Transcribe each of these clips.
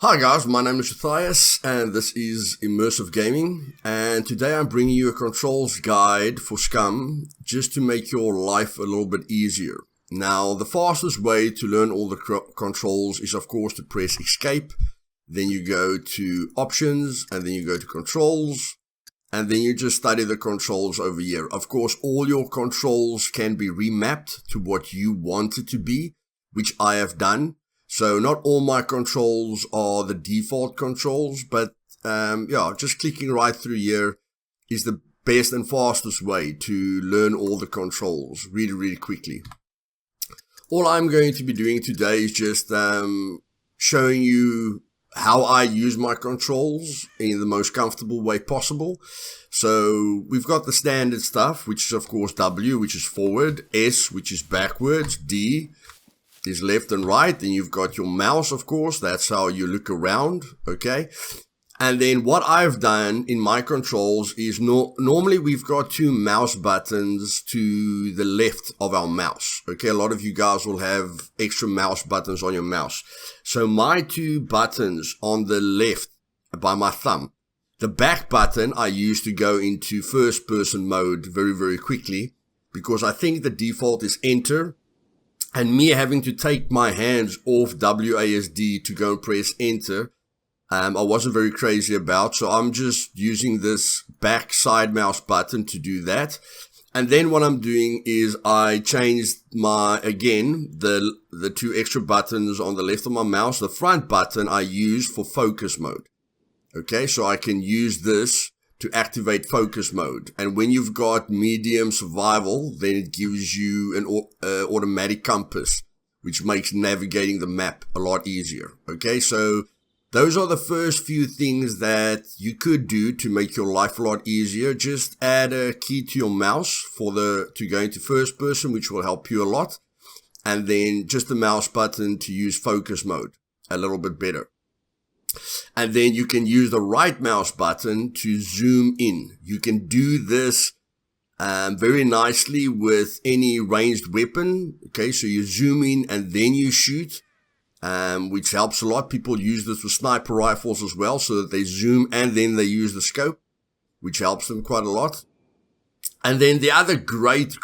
Hi guys, my name is Luthais and this is Immersive Gaming, and today I'm bringing you a controls guide for Scum just to make your life a little bit easier. Now, the fastest way to learn all the controls is of course to press escape, then you go to options, and then you go to controls, and then you just study the controls over here. Of course, all your controls can be remapped to what you want it to be, which I have done. So not all my controls are the default controls, but yeah, just clicking right through here is the best and fastest way to learn all the controls really quickly. All I'm going to be doing today is just showing you how I use my controls in the most comfortable way possible. So we've got the standard stuff, which is of course W, which is forward, S, which is backwards, D is left and right. Then you've got your mouse, of course, that's how you look around, okay? And then what I've done in my controls is normally we've got two mouse buttons to the left of our mouse, okay? A lot of you guys will have extra mouse buttons on your mouse. So my two buttons on the left by my thumb, the back button I use to go into first person mode very quickly, because I think the default is enter. And me having to take my hands off WASD to go and press enter, I wasn't very crazy about. So I'm just using this back side mouse button to do that. And then what I'm doing is I changed the two extra buttons on the left of my mouse. The front button I use for focus mode. Okay, so I can use this to activate focus mode. And when you've got medium survival, then it gives you an automatic compass, which makes navigating the map a lot easier. Okay, so those are the first few things that you could do to make your life a lot easier. Just add a key to your mouse to go into first person, which will help you a lot. And then just the mouse button to use focus mode a little bit better. And then you can use the right mouse button to zoom in. You can do this very nicely with any ranged weapon. Okay, so you zoom in and then you shoot, which helps a lot. People use this with sniper rifles as well, so that they zoom and then they use the scope, which helps them quite a lot. And then the other great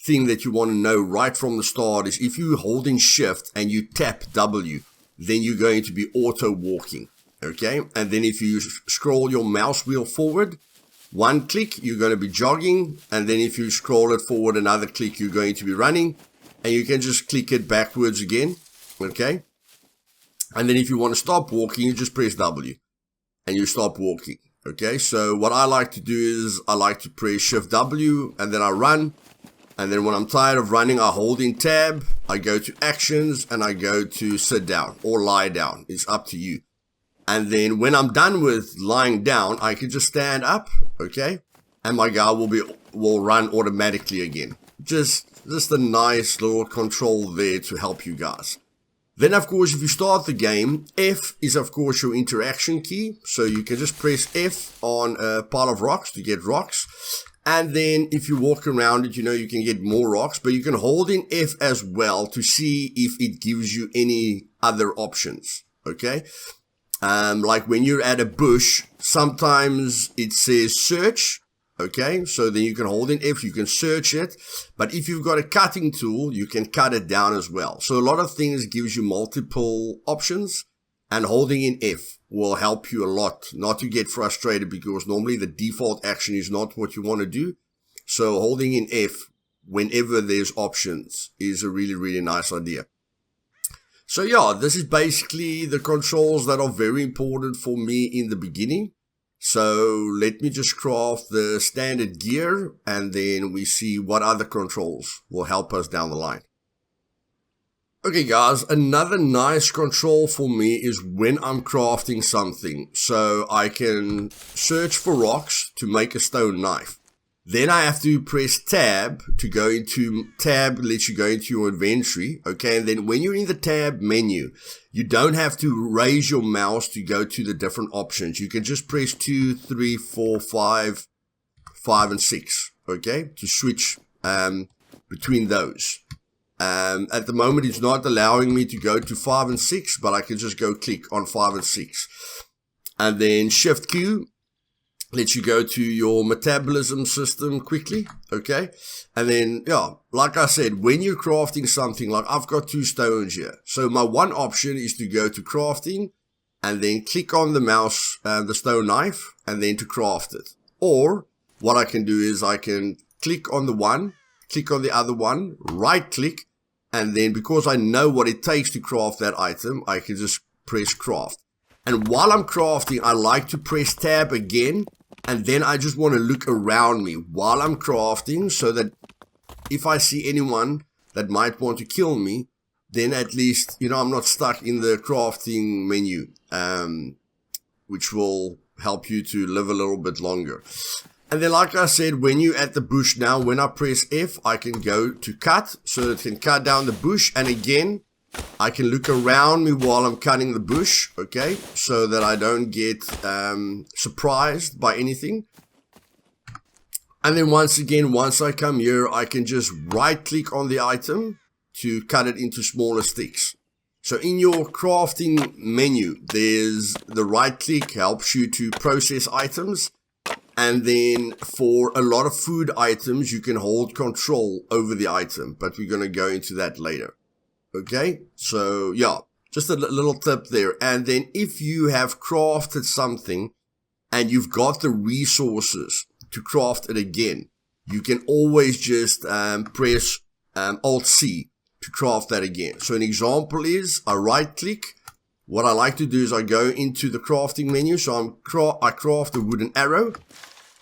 thing that you want to know right from the start is if you're holding shift and you tap W, then you're going to be auto walking, okay? And then if you scroll your mouse wheel forward, one click, you're going to be jogging. And then if you scroll it forward another click, you're going to be running. And you can just click it backwards again, okay? And then if you want to stop walking, you just press W and you stop walking, okay? So what I like to do is I like to press Shift W and then I run. And then when I'm tired of running, I hold in tab, I go to actions, and I go to sit down or lie down. It's up to you. And then when I'm done with lying down, I can just stand up, okay? And my guy will run automatically again. Just a nice little control there to help you guys. Then of course, if you start the game, F is of course your interaction key. So you can just press F on a pile of rocks to get rocks. And then if you walk around it, you can get more rocks, but you can hold in F as well to see if it gives you any other options, okay? Like when you're at a bush, sometimes it says search, okay? So then you can hold in F, you can search it. But if you've got a cutting tool, you can cut it down as well. So a lot of things gives you multiple options, and holding in F will help you a lot not to get frustrated, because normally the default action is not what you want to do. So holding in F whenever there's options is a really nice idea. So yeah, this is basically the controls that are very important for me in the beginning. So let me just craft the standard gear and then we see what other controls will help us down the line. Okay guys, another nice control for me is when I'm crafting something. So I can search for rocks to make a stone knife. Then I have to press tab to go into, tab lets you go into your inventory, okay? And then when you're in the tab menu, you don't have to raise your mouse to go to the different options. You can just press 2, 3, 4, 5, 5 and 6, okay? To switch between those. At the moment, it's not allowing me to go to 5 and 6, but I can just go click on 5 and 6. And then Shift Q lets you go to your metabolism system quickly, okay? And then, yeah, like I said, when you're crafting something, like I've got 2 stones here. So my one option is to go to crafting and then click on the mouse, the stone knife, and then to craft it. Or what I can do is I can click on the one, click on the other one, right click, and then because I know what it takes to craft that item, I can just press craft. And while I'm crafting, I like to press tab again, and then I just want to look around me while I'm crafting so that if I see anyone that might want to kill me, then at least, you know, I'm not stuck in the crafting menu, which will help you to live a little bit longer. And then, like I said, when you're at the bush now, when I press F, I can go to cut, so it can cut down the bush. And again, I can look around me while I'm cutting the bush, okay, so that I don't get surprised by anything. And then once again, once I come here, I can just right click on the item to cut it into smaller sticks. So in your crafting menu, there's the right click helps you to process items. And then for a lot of food items, you can hold control over the item, but we're going to go into that later. Okay, so yeah, just a little tip there. And then if you have crafted something and you've got the resources to craft it again, you can always just press Alt-C to craft that again. So an example is I right click. What I like to do is I go into the crafting menu. So I craft a wooden arrow.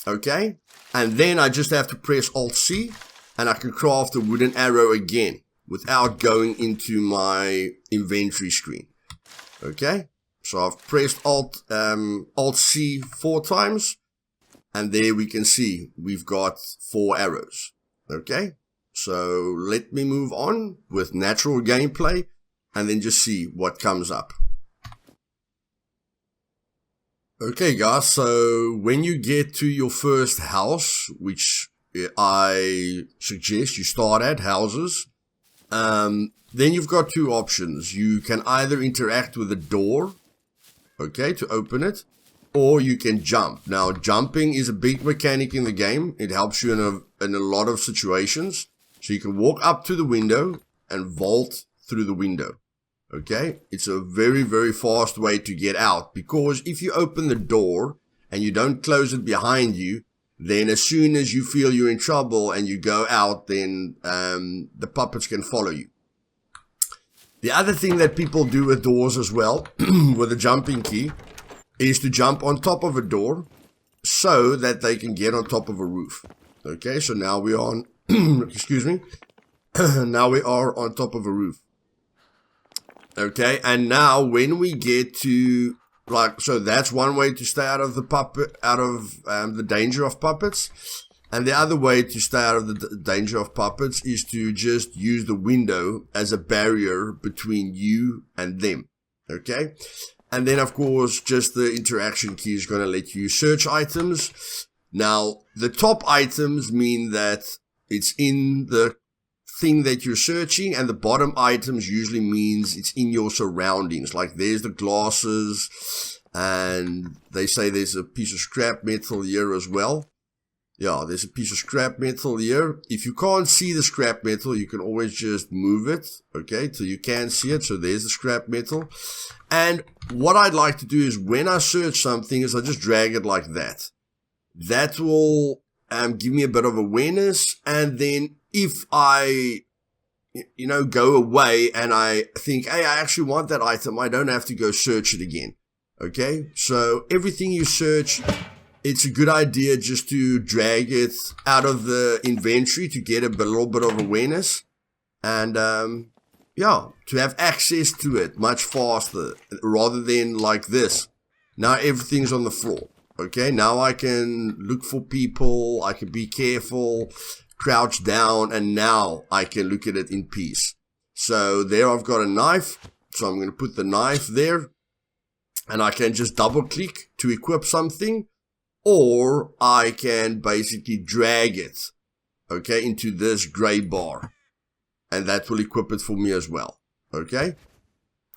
Okay, and then I just have to press Alt-C and I can craft a wooden arrow again without going into my inventory screen. Okay, so I've pressed Alt-C 4 times, and there we can see we've got 4 arrows. Okay, so let me move on with natural gameplay and then just see what comes up. Okay guys, so when you get to your first house, which I suggest you start at, houses, then you've got 2 options. You can either interact with the door, okay, to open it, or you can jump. Now, jumping is a big mechanic in the game. It helps you in a lot of situations. So you can walk up to the window and vault through the window. Okay, it's a very, very fast way to get out, because if you open the door and you don't close it behind you, then as soon as you feel you're in trouble and you go out, then the puppets can follow you. The other thing that people do with doors as well, with a jumping key, is to jump on top of a door so that they can get on top of a roof. Okay, so now we're on, excuse me, now we are on top of a roof. Okay, and now when we get to, like, so that's one way to stay out of the the danger of puppets. And the other way to stay out of the danger of puppets is to just use the window as a barrier between you and them. Okay, and then of course just the interaction key is going to let you search items. Now the top items mean that it's in the thing that you're searching, and the bottom items usually means it's in your surroundings. Like there's the glasses, and they say there's a piece of scrap metal here as well. Yeah, there's a piece of scrap metal here. If you can't see the scrap metal, you can always just move it, okay, till you can see it. So there's the scrap metal. And what I'd like to do is when I search something is I just drag it like that. That will give me a bit of awareness, and then if I, you know, go away and I think, hey, I actually want that item, I don't have to go search it again. Okay, so everything you search, it's a good idea just to drag it out of the inventory to get a little bit of awareness, and yeah, to have access to it much faster rather than like this. Now everything's on the floor. Okay, now I can look for people, I can be careful, crouch down, and now I can look at it in peace. So there I've got a knife, so I'm going to put the knife there, and I can just double click to equip something, or I can basically drag it, okay, into this gray bar. and that will equip it for me as well. Okay.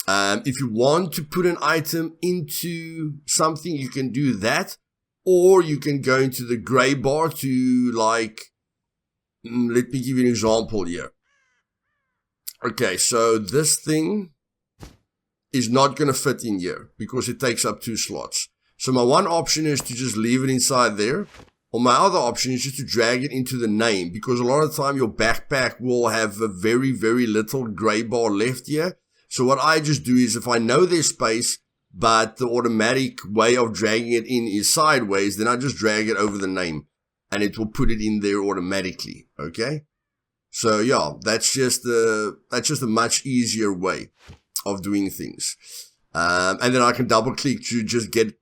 If you want to put an item into something, you can do that, or you can go into the gray bar to, like, let me give you an example here. Okay, so this thing is not going to fit in here because it takes up 2 slots. So my one option is to just leave it inside there, or my other option is just to drag it into the name, because a lot of the time your backpack will have a very, very little gray bar left here. So what I just do is, if I know there's space, but the automatic way of dragging it in is sideways, then I just drag it over the name, and it will put it in there automatically. Okay? So yeah, that's just a much easier way of doing things. And then I can double click to just get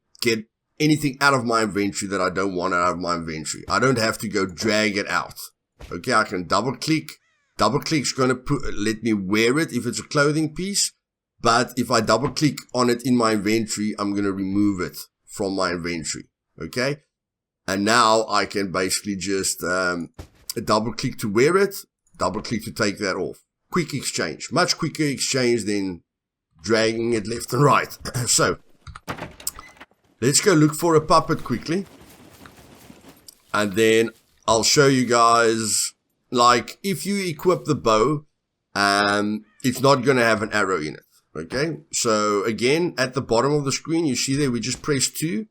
anything out of my inventory that I don't want out of my inventory. I don't have to go drag it out. Okay, I can double click. Double click's going to let me wear it if it's a clothing piece. But if I double click on it in my inventory, I'm going to remove it from my inventory. Okay. And now I can basically just double click to wear it. Double click to take that off. Quick exchange. Much quicker exchange than dragging it left and right. So let's go look for a puppet quickly. And then I'll show you guys. Like, if you equip the bow, it's not going to have an arrow in it. Okay, so again, at the bottom of the screen, you see there, we just press 2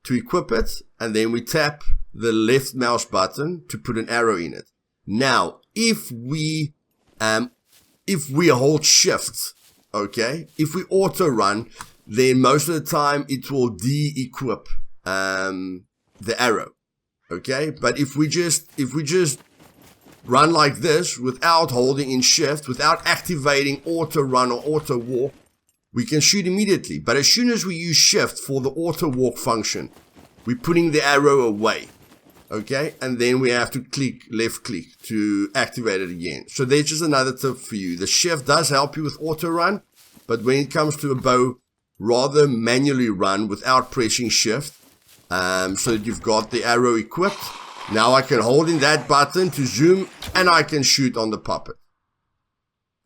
to equip it, and then we tap the left mouse button to put an arrow in it. Now, if we hold shift, okay, if we auto run, then most of the time it will de-equip the arrow. Okay, but if we just run like this without holding in shift, without activating auto run or auto walk, we can shoot immediately. But as soon as we use shift for the auto walk function, we're putting the arrow away. Okay, and then we have to left click to activate it again. So there's just another tip for you. The shift does help you with auto run, but when it comes to a bow, rather manually run without pressing shift, so that you've got the arrow equipped. Now I can hold in that button to zoom, and I can shoot on the puppet.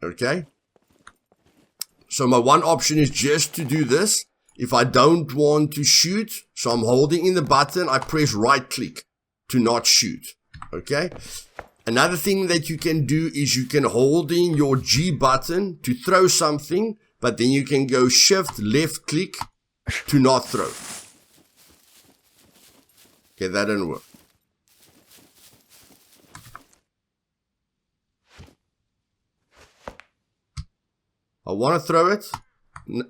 Okay. So my one option is just to do this. If I don't want to shoot, so I'm holding in the button, I press right click to not shoot. Okay. Another thing that you can do is you can hold in your G button to throw something, but then you can go shift left click to not throw. Okay, that didn't work. I want to throw it.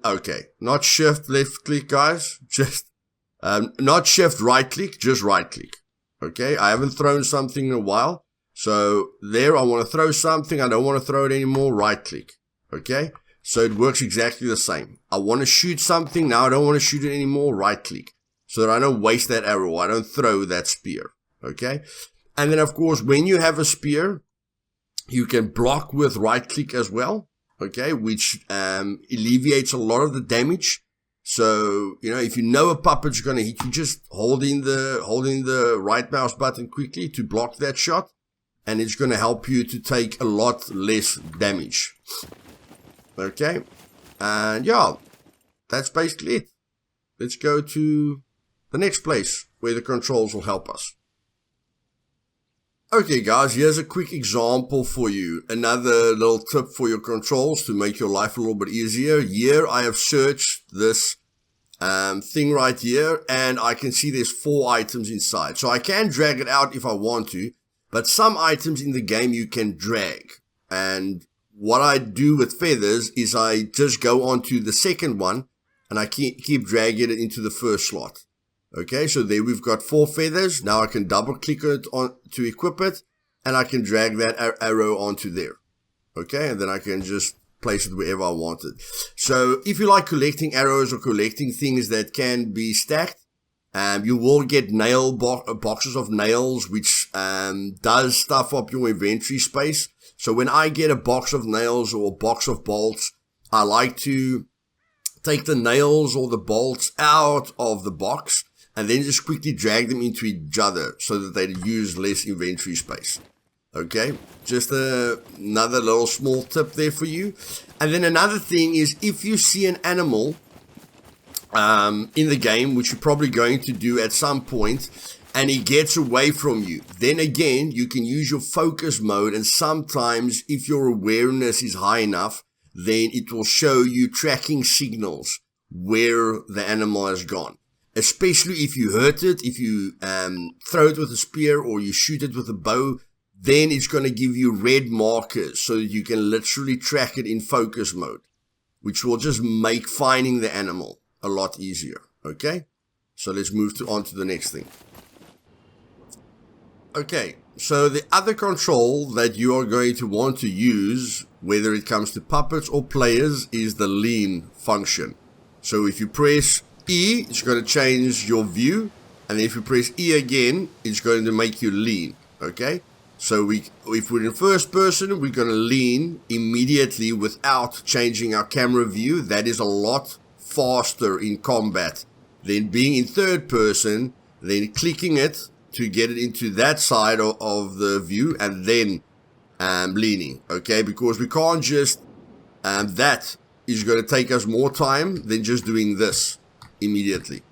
Okay, not shift left click, guys. Just not shift right click, just right click. Okay, I haven't thrown something in a while. So there, I want to throw something. I don't want to throw it anymore. Right click. Okay, so it works exactly the same. I want to shoot something. Now I don't want to shoot it anymore. Right click. So that I don't waste that arrow. I don't throw that spear. Okay, and then of course, when you have a spear, you can block with right click as well. Okay, which alleviates a lot of the damage. So, you know, if you know a puppet's going to hit you, just holding the right mouse button quickly to block that shot, and it's going to help you to take a lot less damage. Okay, and yeah, that's basically it. Let's go to the next place where the controls will help us. Okay guys, here's a quick example for you. Another little tip for your controls to make your life a little bit easier. Here I have searched this thing right here, and I can see there's 4 items inside. So I can drag it out if I want to, but some items in the game you can drag. And what I do with feathers is I just go onto the second one, and I keep dragging it into the first slot. Okay, so there we've got 4 feathers. Now I can double click it on to equip it, and I can drag that arrow onto there. Okay, and then I can just place it wherever I want it. So if you like collecting arrows or collecting things that can be stacked, you will get nail boxes of nails, which does stuff up your inventory space. So when I get a box of nails or a box of bolts, I like to take the nails or the bolts out of the box, and then just quickly drag them into each other so that they use less inventory space. Okay, just another little small tip there for you. And then another thing is, if you see an animal in the game, which you're probably going to do at some point, and he gets away from you, then again, you can use your focus mode, and sometimes if your awareness is high enough, then it will show you tracking signals where the animal has gone. Especially if you hurt it, if you throw it with a spear or you shoot it with a bow, then it's going to give you red markers so that you can literally track it in focus mode, which will just make finding the animal a lot easier. Okay, so let's move on to the next thing. Okay, so the other control that you are going to want to use, whether it comes to puppets or players, is the lean function. So if you press E, it's going to change your view, and if you press E again, it's going to make you lean. Okay, so if we're in first person, we're going to lean immediately without changing our camera view. That is a lot faster in combat than being in third person, then clicking it to get it into that side of the view, and then leaning. Okay, because we can't just that is going to take us more time than just doing this immediately.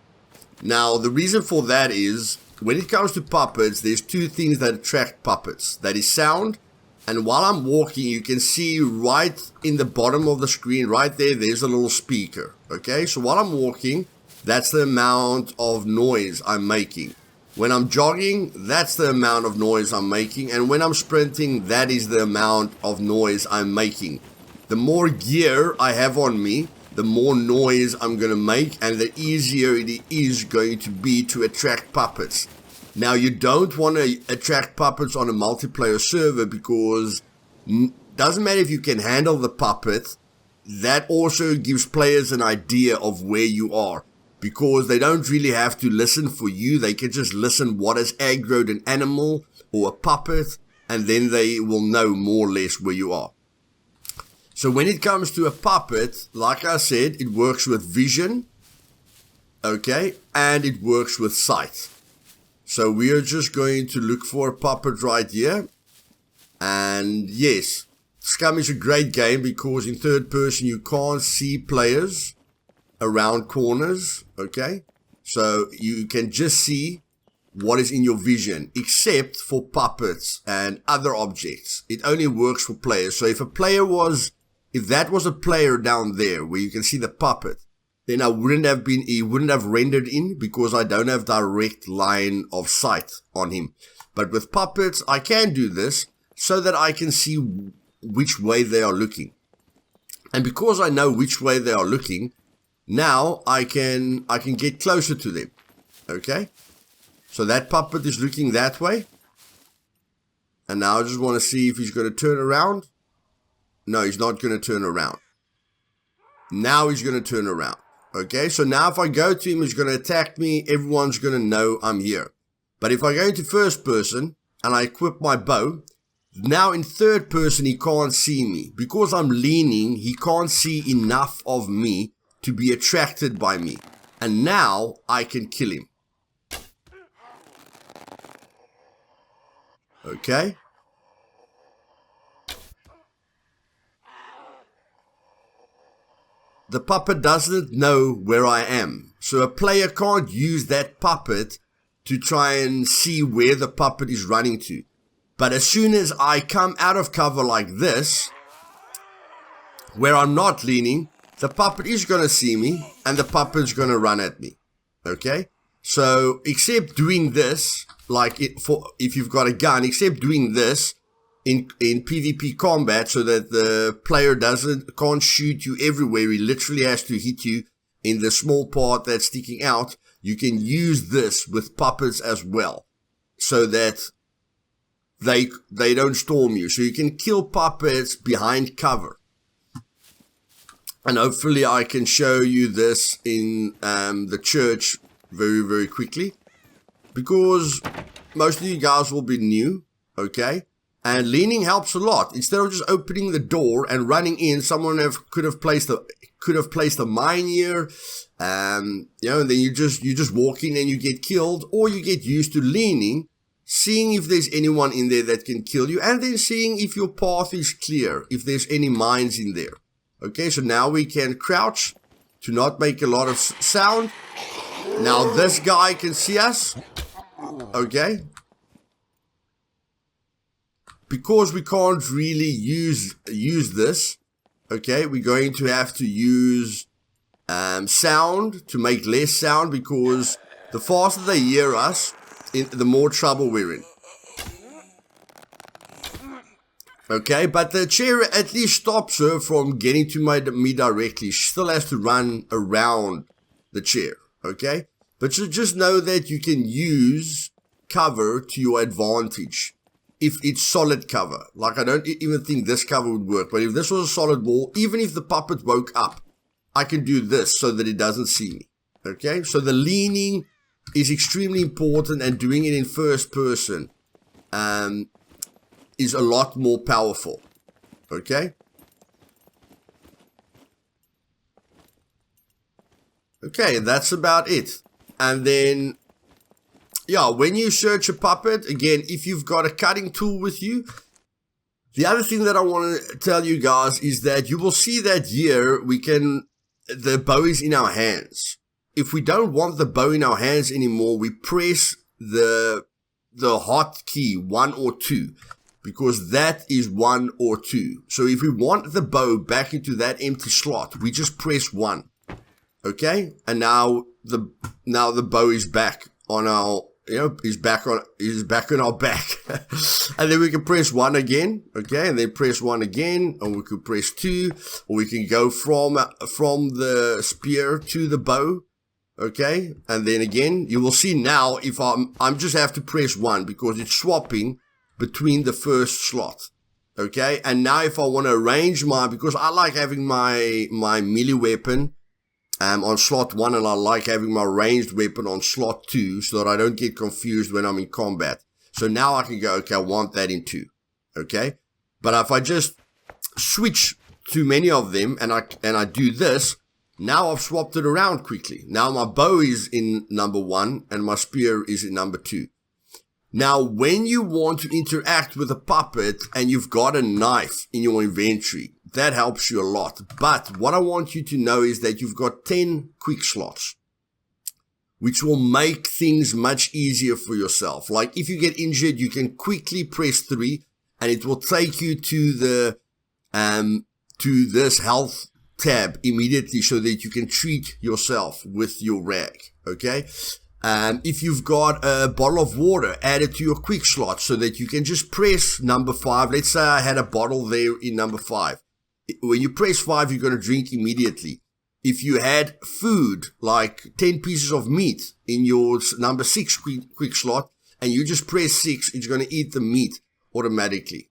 Now, the reason for that is, when it comes to puppets, there's two things that attract puppets. That is sound, and while I'm walking, you can see right in the bottom of the screen, right there, there's a little speaker. Okay, so while I'm walking, that's the amount of noise I'm making. When I'm jogging, that's the amount of noise I'm making, and when I'm sprinting, that is the amount of noise I'm making. The more gear I have on me, the more noise I'm going to make, and the easier it is going to be to attract puppets. Now, you don't want to attract puppets on a multiplayer server, because doesn't matter if you can handle the puppet, that also gives players an idea of where you are, because they don't really have to listen for you. They can just listen what has aggroed an animal or a puppet, and then they will know more or less where you are. So when it comes to a puppet, like I said, it works with vision, okay, and it works with sight. So we are just going to look for a puppet right here. And yes, Scum is a great game because in third person you can't see players around corners, okay? So you can just see what is in your vision, except for puppets and other objects. It only works for players. So if that was a player down there where you can see the puppet, then it wouldn't have rendered in, because I don't have direct line of sight on him. But with puppets, I can do this so that I can see which way they are looking. And because I know which way they are looking, now I can get closer to them. Okay? So that puppet is looking that way. And now I just want to see if he's going to turn around. No, he's not going to turn around. Now he's going to turn around. Okay, so now if I go to him, he's going to attack me. Everyone's going to know I'm here. But if I go into first person and I equip my bow, now in third person he can't see me. Because I'm leaning, he can't see enough of me to be attracted by me. And now I can kill him. Okay. The puppet doesn't know where I am. So a player can't use that puppet to try and see where the puppet is running to. But as soon as I come out of cover like this, where I'm not leaning, the puppet is going to see me and the puppet's going to run at me. Okay? So except doing this, like if you've got a gun, except doing this, in PvP combat, so that the player can't shoot you everywhere. He literally has to hit you in the small part that's sticking out. You can use this with puppets as well, so that they don't storm you. So you can kill puppets behind cover. And hopefully I can show you this in the church very, very quickly, because most of you guys will be new, okay? And leaning helps a lot. Instead of just opening the door and running in, someone could have placed a mine here, and then you just walk in and you get killed, or you get used to leaning, seeing if there's anyone in there that can kill you, and then seeing if your path is clear, if there's any mines in there. Okay, so now we can crouch to not make a lot of sound. Now this guy can see us. Okay. Because we can't really use this, okay, we're going to have to use sound to make less sound, because the faster they hear us, the more trouble we're in. Okay, but the chair at least stops her from getting to me directly. She still has to run around the chair, okay? But you just know that you can use cover to your advantage if it's solid cover. Like, I don't even think this cover would work, but if this was a solid wall, even if the puppet woke up, I can do this so that it doesn't see me, okay? So the leaning is extremely important, and doing it in first person is a lot more powerful, okay? Okay, that's about it. And then, yeah, when you search a puppet, again, if you've got a cutting tool with you, the other thing that I want to tell you guys is that you will see that here the bow is in our hands. If we don't want the bow in our hands anymore, we press the hot key 1 or 2, because that is 1 or 2. So if we want the bow back into that empty slot, we just press 1. Okay? And now the bow is back on our, is back on our back. And then we can press 1 again, okay? And then press 1 again, and we could press 2, or we can go from the spear to the bow. Okay, and then again, you will see now if I'm just have to press 1 because it's swapping between the first slot. Okay, and now if I want to arrange because I like having my melee weapon on slot 1, and I like having my ranged weapon on slot 2, so that I don't get confused when I'm in combat. So now I can go, okay, I want that in 2. Okay, but if I just switch too many of them and I do this, now I've swapped it around quickly. Now my bow is in number 1 and my spear is in number 2. Now, when you want to interact with a puppet and you've got a knife in your inventory, that helps you a lot. But what I want you to know is that you've got 10 quick slots, which will make things much easier for yourself. Like if you get injured, you can quickly press 3 and it will take you to this health tab immediately, so that you can treat yourself with your rag. Okay, if you've got a bottle of water, add it to your quick slot so that you can just press number 5. Let's say I had a bottle there in number 5. When you press 5, you're going to drink immediately. If you had food like 10 pieces of meat in your number 6 quick slot and you just press 6, it's going to eat the meat automatically,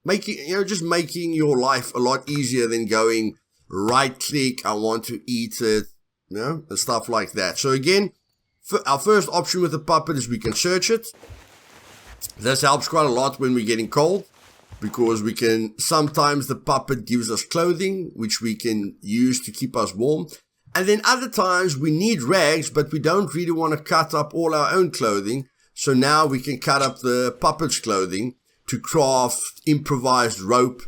just making your life a lot easier than going right click, I want to eat it, and stuff like that. So again, our first option with the puppet is we can search it. This helps quite a lot when we're getting cold, because sometimes the puppet gives us clothing, which we can use to keep us warm. And then other times we need rags, but we don't really want to cut up all our own clothing. So now we can cut up the puppet's clothing to craft improvised rope,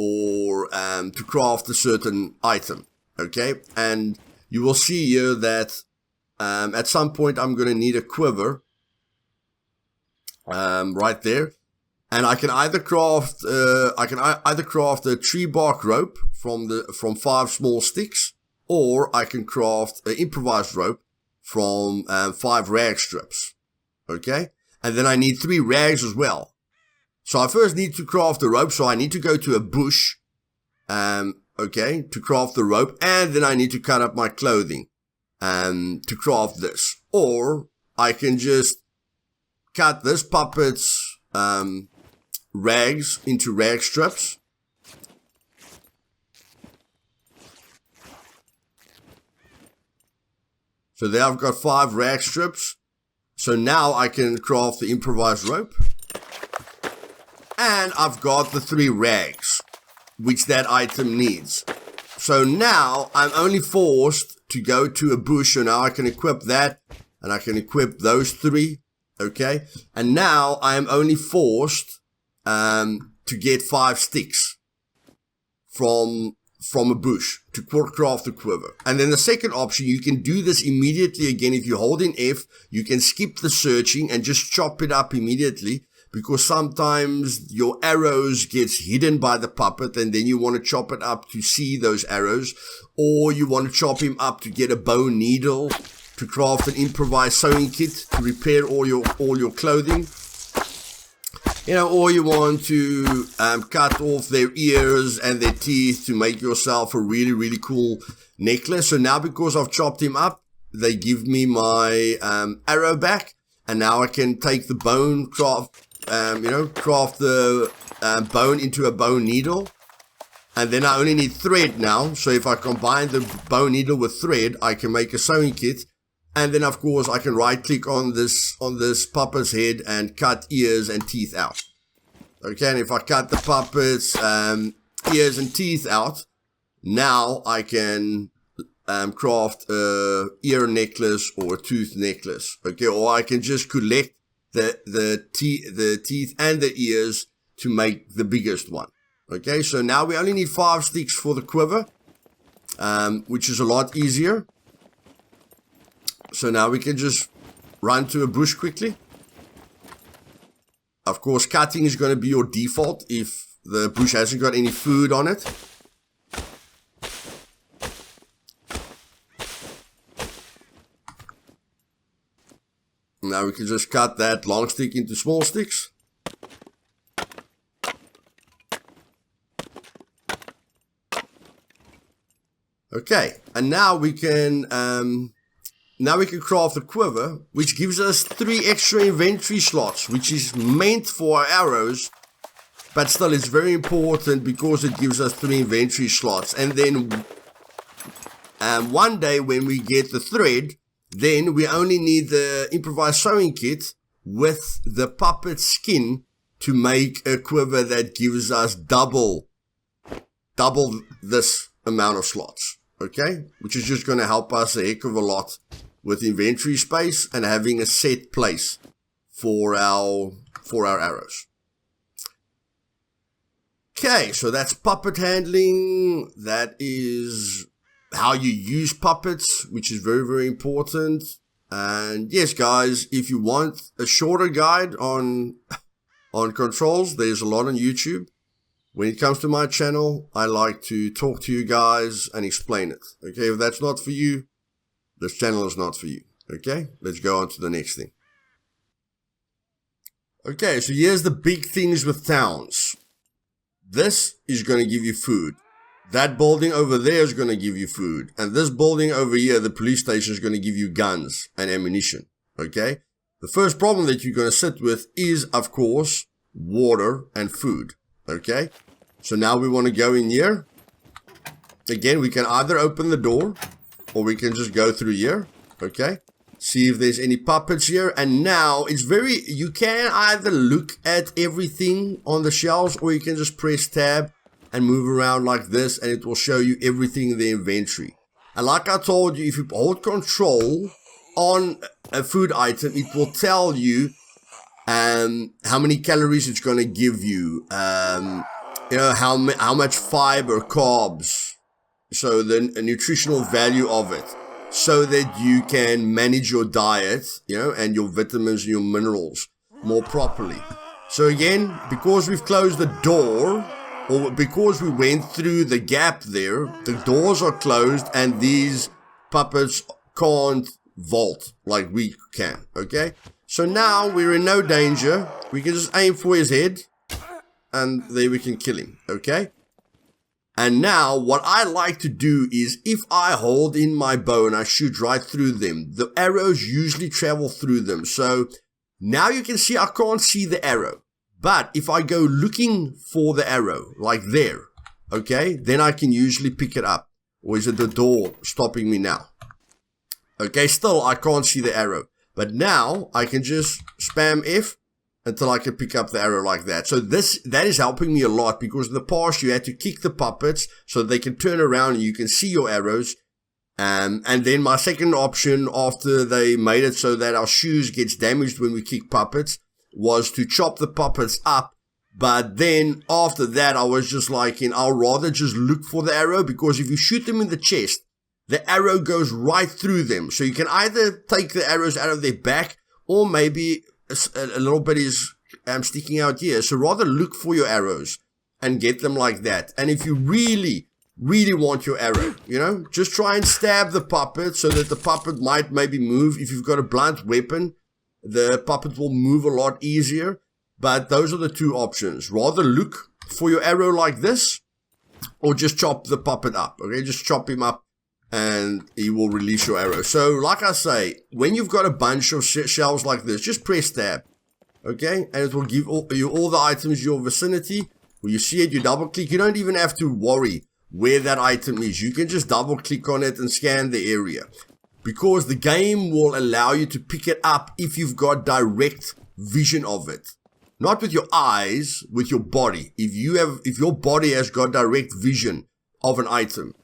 or to craft a certain item, okay? And you will see here that at some point I'm going to need a quiver right there, and I can either craft a tree bark rope from 5 small sticks, or I can craft an improvised rope from 5 rag strips, okay? And then I need 3 rags as well. So I first need to craft the rope, so I need to go to a bush, okay, to craft the rope, and then I need to cut up my clothing, to craft this. Or I can just cut this puppet's, rags into rag strips. So there I've got 5 rag strips. So now I can craft the improvised rope. And I've got the 3 rags, which that item needs. So now I'm only forced to go to a bush, and now I can equip that, and I can equip those 3, Okay. And now I am only forced to get 5 sticks from a bush to craft the quiver. And then the second option, you can do this immediately again. If you hold in F, you can skip the searching and just chop it up immediately, because sometimes your arrows gets hidden by the puppet and then you want to chop it up to see those arrows, or you want to chop him up to get a bone needle to craft an improvised sewing kit to repair all your clothing. You know, or you want to cut off their ears and their teeth to make yourself a really, really cool necklace. So now, because I've chopped him up, they give me my arrow back, and now I can take the bone, craft the bone into a bone needle, and then I only need thread now. So if I combine the bone needle with thread, I can make a sewing kit. And then, of course, I can right-click on this puppet's head and cut ears and teeth out. Okay, and if I cut the puppet's ears and teeth out, now I can craft a ear necklace or a tooth necklace. Okay, or I can just collect the teeth and the ears to make the biggest one. Okay, so now we only need 5 sticks for the quiver, which is a lot easier. So now we can just run to a bush quickly. Of course, cutting is going to be your default if the bush hasn't got any food on it. Now we can just cut that long stick into small sticks. Okay, and now we can craft a quiver, which gives us 3 extra inventory slots, which is meant for our arrows, but still it's very important because it gives us 3 inventory slots. And then one day when we get the thread, then we only need the improvised sewing kit with the puppet skin to make a quiver that gives us double this amount of slots. Okay, which is just going to help us a heck of a lot with inventory space and having a set place for our arrows. Okay, so that's puppet handling. That is how you use puppets, which is very, very important. And yes, guys, if you want a shorter guide on controls, there's a lot on YouTube. When it comes to my channel, I like to talk to you guys and explain it. Okay, if that's not for you, this channel is not for you. Okay, let's go on to the next thing. Okay, so here's the big things with towns. This is going to give you food. That building over there is going to give you food. And this building over here, the police station, is going to give you guns and ammunition. Okay, the first problem that you're going to sit with is, of course, water and food. Okay, so now we want to go in here. Again, we can either open the door, or we can just go through here, okay? See if there's any puppets here. And now it's you can either look at everything on the shelves, or you can just press tab and move around like this, and it will show you everything in the inventory. And like I told you, if you hold control on a food item, it will tell you how many calories it's going to give you, how much fiber, carbs, so the nutritional value of it, so that you can manage your diet, and your vitamins and your minerals more properly. So again, because we've closed the door, or because we went through the gap there, the doors are closed and these puppets can't vault like we can, okay? So now we're in no danger. We can just aim for his head and there we can kill him, okay? And now what I like to do is, if I hold in my bow and I shoot right through them, the arrows usually travel through them. So now you can see I can't see the arrow. But if I go looking for the arrow, like there, okay, then I can usually pick it up. Or is it the door stopping me now? Okay, still I can't see the arrow. But now I can just spam F until I can pick up the arrow like that. So that is helping me a lot, because in the past you had to kick the puppets so they can turn around and you can see your arrows. And then my second option, after they made it so that our shoes gets damaged when we kick puppets, was to chop the puppets up. But then after that, I was just like, I'll rather just look for the arrow, because if you shoot them in the chest, the arrow goes right through them. So you can either take the arrows out of their back, or maybe a little bit is sticking out here. So rather look for your arrows and get them like that. And if you really want your arrow, just try and stab the puppet so that the puppet might maybe move. If you've got a blunt weapon, the puppet will move a lot easier. But those are the two options. Rather look for your arrow like this, or just chop the puppet up. Okay, just chop him up and he will release your arrow. So like I say, when you've got a bunch of shells like this, just press tab. Okay, and it will give you all the items in your vicinity. When you see it, you double click. You don't even have to worry where that item is. You can just double click on it and scan the area, because the game will allow you to pick it up if you've got direct vision of it. Not with your eyes, with your body. If your body has got direct vision of an item,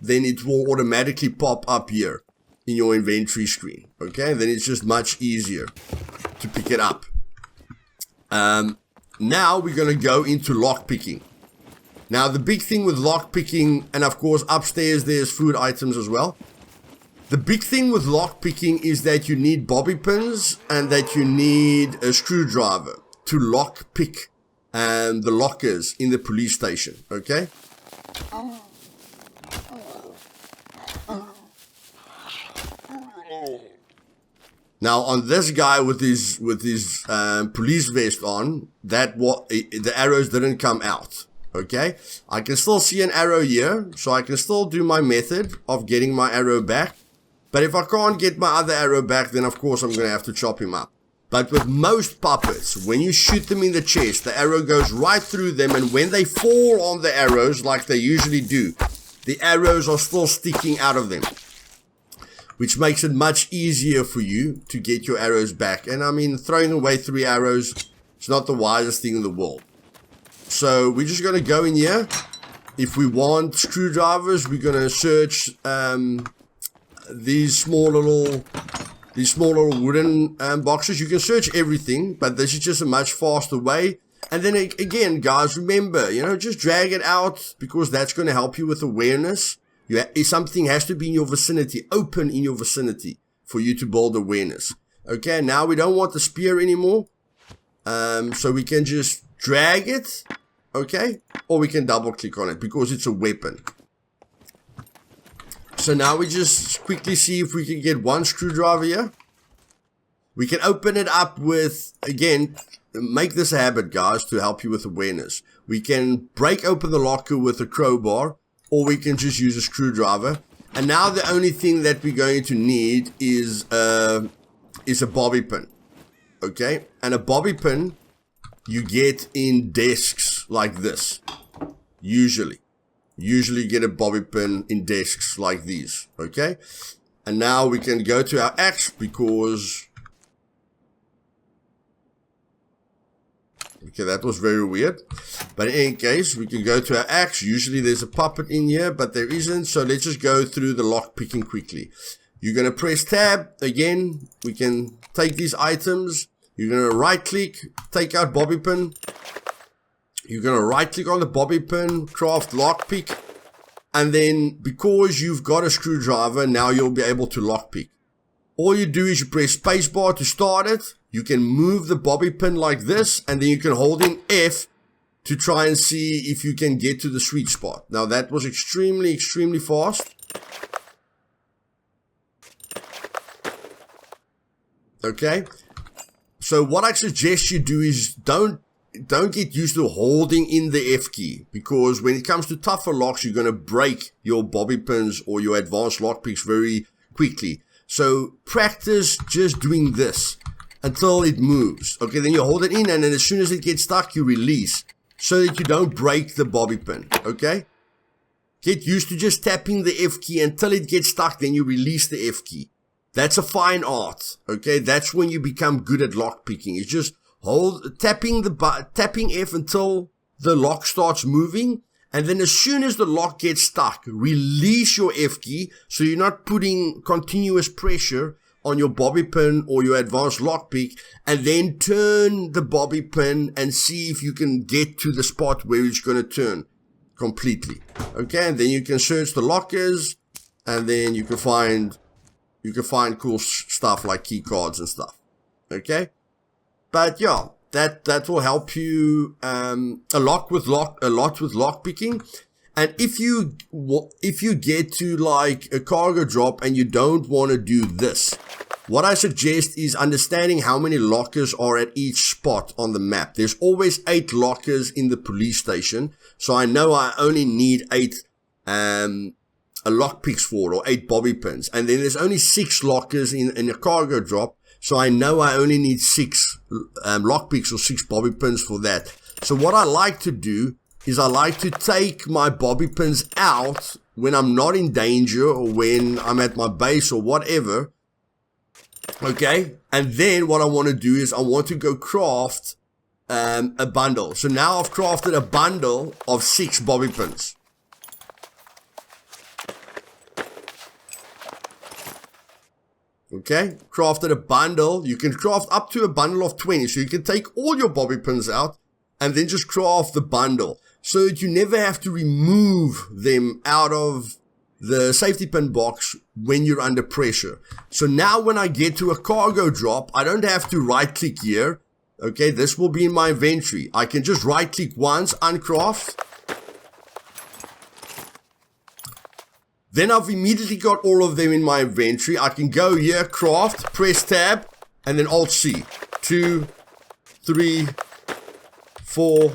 then it will automatically pop up here in your inventory screen. Okay, then it's just much easier to pick it up. Now we're going to go into lockpicking. Now the big thing with lockpicking, and of course upstairs there's food items as well. The big thing with lockpicking is that you need bobby pins and that you need a screwdriver to lockpick the lockers in the police station. Okay. Now on this guy with his police vest on, the arrows didn't come out. Okay, I can still see an arrow here, so I can still do my method of getting my arrow back. But if I can't get my other arrow back, then of course I'm going to have to chop him up. But with most puppets, when you shoot them in the chest, the arrow goes right through them, and when they fall on the arrows, like they usually do, the arrows are still sticking out of them, which makes it much easier for you to get your arrows back. And I mean, throwing away 3 arrows is not the wisest thing in the world. So we're just going to go in here. If we want screwdrivers, we're going to search these small little wooden boxes. You can search everything, but this is just a much faster way. And then again, guys, remember, just drag it out, because that's going to help you with awareness. Something has to be in your vicinity, open in your vicinity, for you to build awareness. Okay, now we don't want the spear anymore. So we can just drag it, okay? Or we can double click on it, because it's a weapon. So now we just quickly see if we can get one screwdriver here. We can open it up with, again, make this a habit, guys, to help you with awareness. We can break open the locker with a crowbar, or we can just use a screwdriver. And now the only thing that we're going to need is a bobby pin. Okay? And a bobby pin you get in desks like this. Usually get a bobby pin in desks like these. Okay? And now we can go to our axe, because okay, that was very weird. But in any case, we can go to our axe. Usually there's a puppet in here, but there isn't. So let's just go through the lock picking quickly. You're going to press tab. Again, we can take these items. You're going to right click, take out bobby pin. You're going to right click on the bobby pin, craft lockpick. And then because you've got a screwdriver, now you'll be able to lockpick. All you do is you press spacebar to start it. You can move the bobby pin like this, and then you can hold in F to try and see if you can get to the sweet spot. Now that was extremely fast. Okay. So what I suggest you do is don't get used to holding in the F key, because when it comes to tougher locks, you're going to break your bobby pins or your advanced lock picks very quickly. So practice just doing this until it moves. Okay, then you hold it in, and then as soon as it gets stuck, you release, so that you don't break the bobby pin. Okay? Get used to just tapping the F key until it gets stuck, then you release the F key. That's a fine art. Okay? That's when you become good at lock picking. It's just tapping F until the lock starts moving, And then as soon as the lock gets stuck, release your F key so you're not putting continuous pressure on your bobby pin or your advanced lockpick, and then turn the bobby pin and see if you can get to the spot where it's going to turn completely. Okay, and then you can search the lockers, and then you can find cool stuff like key cards and stuff. Okay, but yeah, that will help you a lot with lock picking. And if you get to like a cargo drop and you don't want to do this, what I suggest is understanding how many lockers are at each spot on the map. There's always 8 lockers in the police station, so I know I only need 8 lockpicks for it, or 8 bobby pins. And then there's only 6 lockers in a cargo drop, so I know I only need 6 lockpicks or 6 bobby pins for that. So what I like to do is I like to take my bobby pins out when I'm not in danger or when I'm at my base or whatever. Okay, and then what I want to do is I want to go craft a bundle. So now I've crafted a bundle of 6 bobby pins. Okay, crafted a bundle. You can craft up to a bundle of 20. So you can take all your bobby pins out and then just craft the bundle, so that you never have to remove them out of the safety pin box when you're under pressure. So now when I get to a cargo drop, I don't have to right click here. Okay, this will be in my inventory. I can just right click once, uncraft. Then I've immediately got all of them in my inventory. I can go here, craft, press tab, and then Alt C. 2, 3, 4,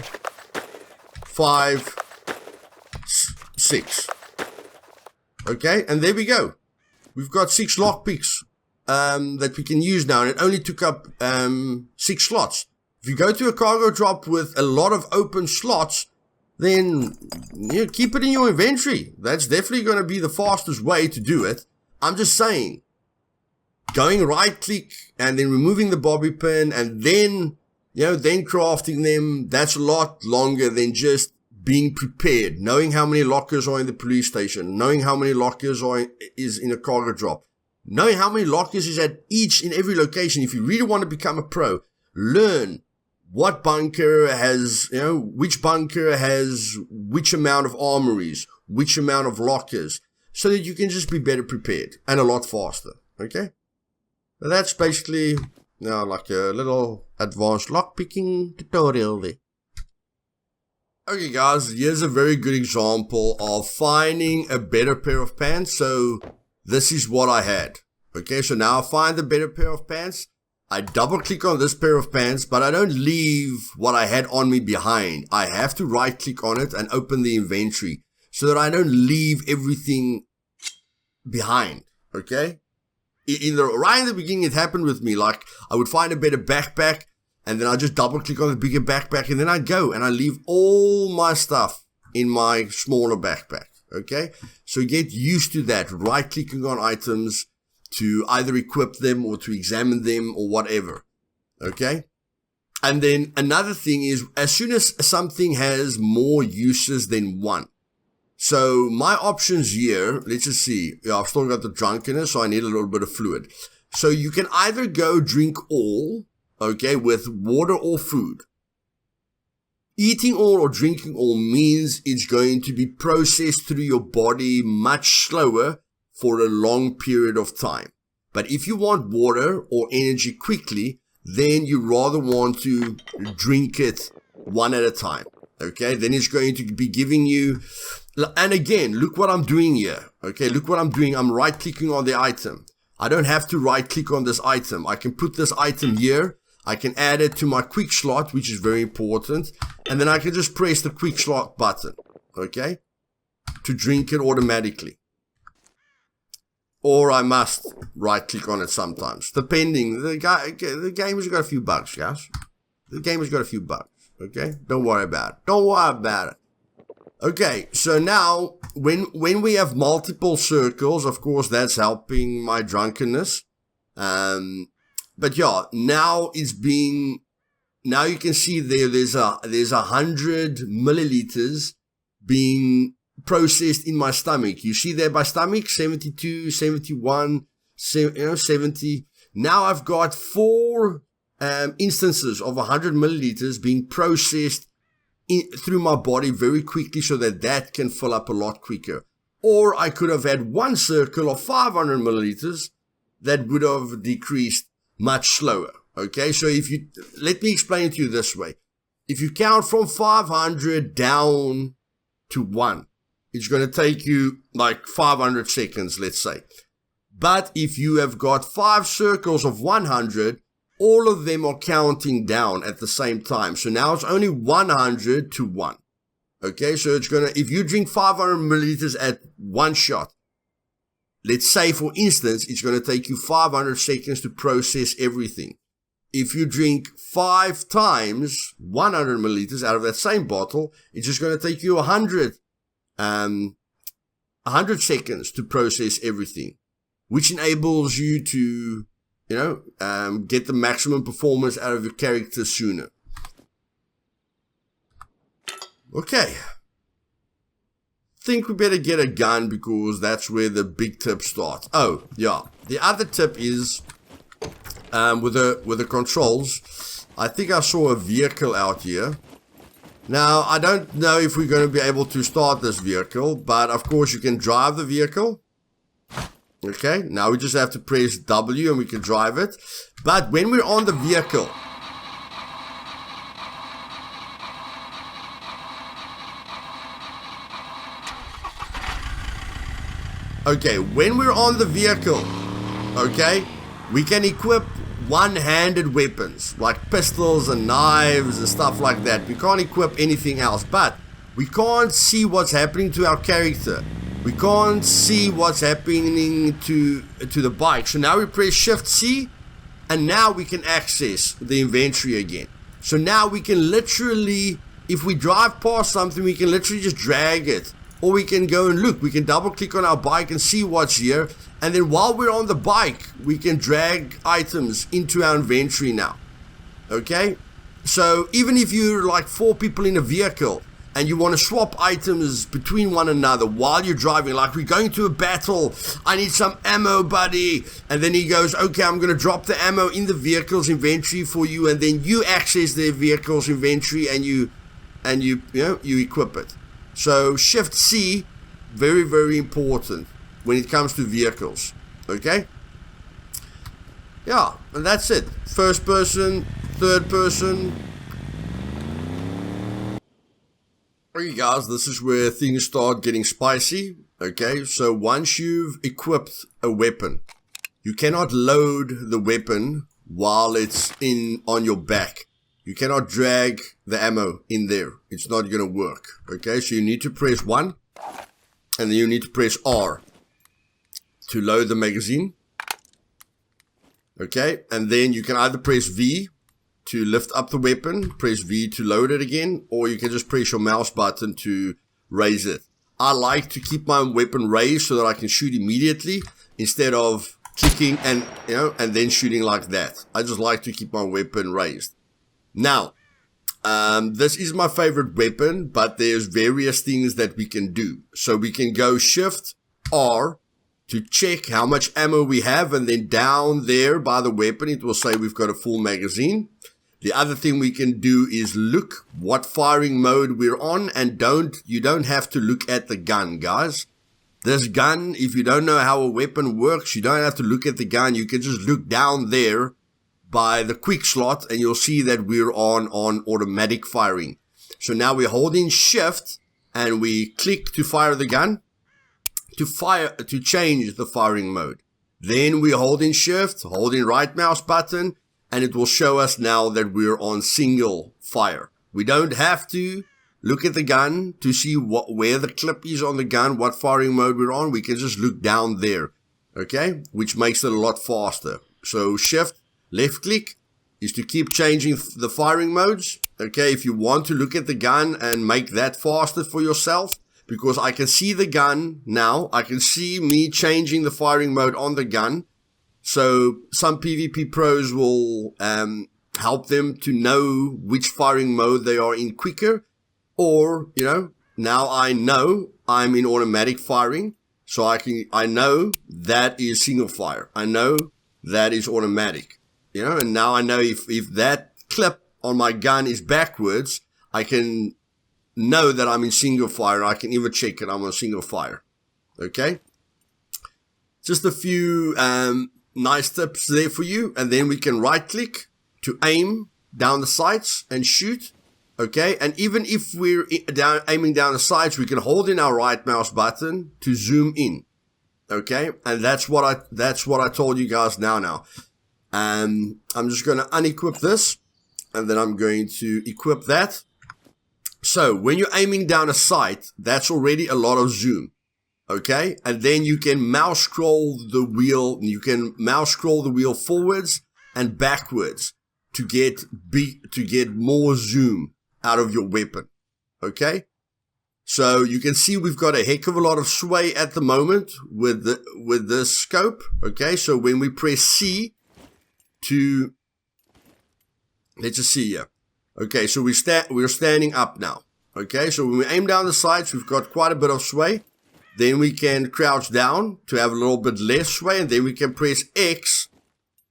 5, 6. Okay, and there we go. We've got 6 lockpicks that we can use now, and it only took up 6 slots. If you go to a cargo drop with a lot of open slots, then you keep it in your inventory. That's definitely going to be the fastest way to do it. I'm just saying, going right click and then removing the bobby pin and then, then crafting them, that's a lot longer than just being prepared, knowing how many lockers are in the police station, knowing how many lockers is in a cargo drop, knowing how many lockers is at each and every location. If you really want to become a pro, learn what bunker has, which bunker has which amount of armories, which amount of lockers, so that you can just be better prepared and a lot faster. Okay, so that's basically like a little advanced lockpicking tutorial there. Okay guys, here's a very good example of finding a better pair of pants. So this is what I had. Okay, so now I find a better pair of pants. I double click on this pair of pants, but I don't leave what I had on me behind. I have to right click on it and open the inventory so that I don't leave everything behind. Okay, right in the beginning it happened with me. Like I would find a better backpack, and then I just double click on the bigger backpack, and then I go and I leave all my stuff in my smaller backpack. Okay, so get used to that, right clicking on items to either equip them or to examine them or whatever. Okay, and then another thing is, as soon as something has more uses than one, so my options here, let's just see. I've still got the drunkenness, so I need a little bit of fluid. So you can either go drink all, okay, with water or food. Eating all or drinking all means it's going to be processed through your body much slower for a long period of time. But if you want water or energy quickly, then you rather want to drink it one at a time. Okay, then it's going to be giving you, and again, look what I'm doing here. Okay, look what I'm doing. I'm right clicking on the item. I don't have to right click on this item. I can put this item here. I can add it to my quick slot, which is very important. And then I can just press the quick slot button, okay, to drink it automatically. Or I must right click on it sometimes, depending. The game has got a few bugs, guys. The game has got a few bugs, okay? Don't worry about it. Don't worry about it. Okay, so now when we have multiple circles, of course, that's helping my drunkenness. But yeah, now it's being, now you can see there's 100 milliliters being processed in my stomach. You see there my stomach, 72, 71, 70. Now I've got 4 instances of 100 milliliters being processed through my body very quickly so that can fill up a lot quicker. Or I could have had 1 circle of 500 milliliters that would have decreased much slower. Okay, so let me explain it to you this way. If you count from 500 down to 1, it's going to take you like 500 seconds, let's say. But if you have got 5 circles of 100, all of them are counting down at the same time. So now it's only 100 to 1. Okay, so it's going to, if you drink 500 milliliters at one shot, let's say for instance, it's going to take you 500 seconds to process everything. If you drink 5 times 100 milliliters out of that same bottle, it's just going to take you 100 seconds to process everything, which enables you to, get the maximum performance out of your character sooner. Okay. Think we better get a gun because that's where the big tip starts. Oh, yeah. The other tip is with the controls. I think I saw a vehicle out here. Now, I don't know if we're going to be able to start this vehicle, but of course you can drive the vehicle. Okay, now we just have to press W and we can drive it. But when we're on the vehicle, okay, when we're on the vehicle, okay, we can equip one-handed weapons like pistols and knives and stuff like that. We can't equip anything else, but we can't see what's happening to our character. We can't see what's happening to the bike. So now we press Shift C and now we can access the inventory again. So now we can literally, if we drive past something, we can literally just drag it. Or we can go and look, we can double click on our bike and see what's here. And then while we're on the bike, we can drag items into our inventory now. Okay? So even if you're like 4 people in a vehicle and you want to swap items between one another while you're driving, like we're going to a battle, I need some ammo, buddy. And then he goes, okay, I'm going to drop the ammo in the vehicle's inventory for you. And then you access the vehicle's inventory and you equip it. So Shift C, very, very important when it comes to vehicles. Okay? Yeah, and that's it. First person, third person. Okay guys, this is where things start getting spicy. Okay, so once you've equipped a weapon, you cannot load the weapon while it's on your back. You cannot drag the ammo in there. It's not going to work. Okay, so you need to press 1 and then you need to press R to load the magazine. Okay, and then you can either press V to lift up the weapon, press V to load it again, or you can just press your mouse button to raise it. I like to keep my weapon raised so that I can shoot immediately instead of kicking and then shooting like that. I just like to keep my weapon raised. Now, this is my favorite weapon, but there's various things that we can do. So we can go Shift R to check how much ammo we have, and then down there by the weapon it will say we've got a full magazine. The other thing we can do is look what firing mode we're on, and you don't have to look at the gun, guys. This gun, if you don't know how a weapon works, you don't have to look at the gun. You can just look down there by the quick slot and you'll see that we're on automatic firing. So now we're holding Shift and we click to fire the gun, to change the firing mode. Then we're holding Shift, holding right mouse button, and it will show us now that we're on single fire. We don't have to look at the gun to see where the clip is on the gun, what firing mode we're on. We can just look down there, okay? Which makes it a lot faster. So Shift, left click is to keep changing the firing modes. Okay, if you want to look at the gun and make that faster for yourself, because I can see the gun now, I can see me changing the firing mode on the gun. So some PvP pros will help them to know which firing mode they are in quicker, or, now I know I'm in automatic firing. So I know that is single fire. I know that is automatic, you know, and now I know if that clip on my gun is backwards, I can know that I'm in single fire. I can even check it. I'm on single fire. Okay. Just a few, nice tips there for you. And then we can right click to aim down the sights and shoot. Okay, and even if we're aiming down the sights, we can hold in our right mouse button to zoom in. Okay, and that's what I told you guys now. I'm just going to unequip this, and then I'm going to equip that. So when you're aiming down a sight, that's already a lot of zoom. Okay, and then you can mouse scroll the wheel. You can mouse scroll the wheel forwards and backwards to get more zoom out of your weapon. Okay, so you can see we've got a heck of a lot of sway at the moment with this scope. Okay, so when we press C to, let's just see here. Okay, so we're standing up now. Okay, so when we aim down the sights, we've got quite a bit of sway. Then we can crouch down to have a little bit less sway, and then we can press X